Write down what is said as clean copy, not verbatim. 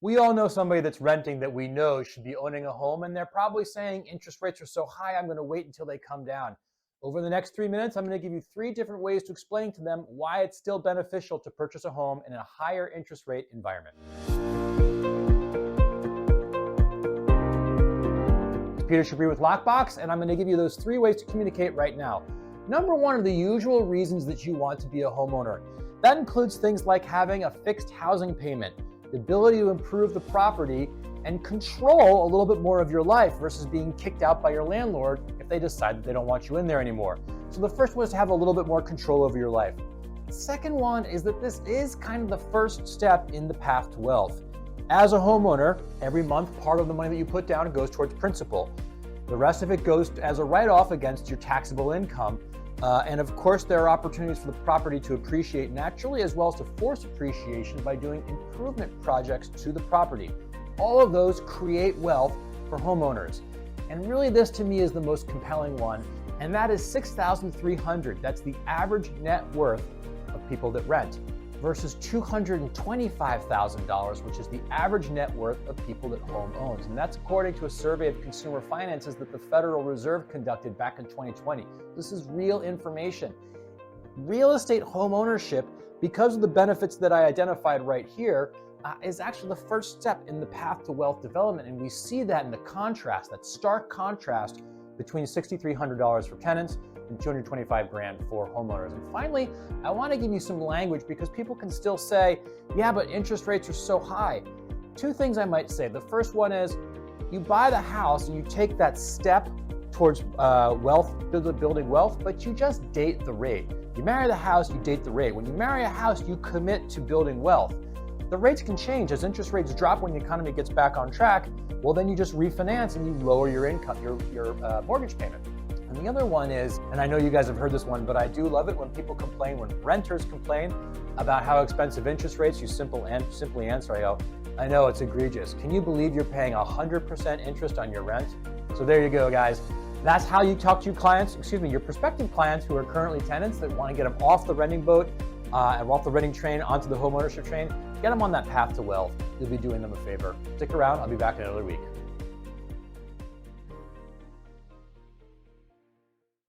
We all know somebody that's renting that we know should be owning a home, and they're probably saying interest rates are so high, I'm going to wait until they come down. Over the next 3 minutes, I'm going to give you 3 different ways to explain to them why it's still beneficial to purchase a home in a higher interest rate environment. It's Peter Shabri with Lockbox, and I'm going to give you those 3 ways to communicate right now. Number one are the usual reasons that you want to be a homeowner. That includes things like having a fixed housing payment, the ability to improve the property, and control a little bit more of your life versus being kicked out by your landlord if they decide that they don't want you in there anymore. So the first one is to have a little bit more control over your life. The second one is that this is kind of the first step in the path to wealth. As a homeowner, every month, part of the money that you put down goes towards principal. The rest of it goes as a write-off against your taxable income. And of course, there are opportunities for the property to appreciate naturally, as well as to force appreciation by doing improvement projects to the property. All of those create wealth for homeowners. And really, this to me is the most compelling one, and that is $6,300. That's the average net worth of people that rent, versus $225,000, which is the average net worth of people that home owns. And that's according to a survey of consumer finances that the Federal Reserve conducted back in 2020. This is real information. Real estate home ownership, because of the benefits that I identified right here, is actually the first step in the path to wealth development. And we see that in the contrast, that stark contrast between $6,300 for tenants and $225,000 for homeowners. And finally, I want to give you some language because people can still say, yeah, but interest rates are so high. 2 things I might say. The first one is you buy the house and you take that step towards building wealth, but you just date the rate. You marry the house, you date the rate. When you marry a house, you commit to building wealth. The rates can change. As interest rates drop when the economy gets back on track, well, then you just refinance and you lower your income, your mortgage payment. And the other one is, and I know you guys have heard this one, but I do love it when people complain, when renters complain about how expensive interest rates, you simply answer, I know it's egregious. Can you believe you're paying 100% interest on your rent? So there you go, guys. That's how you talk to your clients, your prospective clients who are currently tenants that want to get them off the renting boat and off the renting train onto the homeownership train. Get them on that path to wealth. You'll be doing them a favor. Stick around. I'll be back in another week.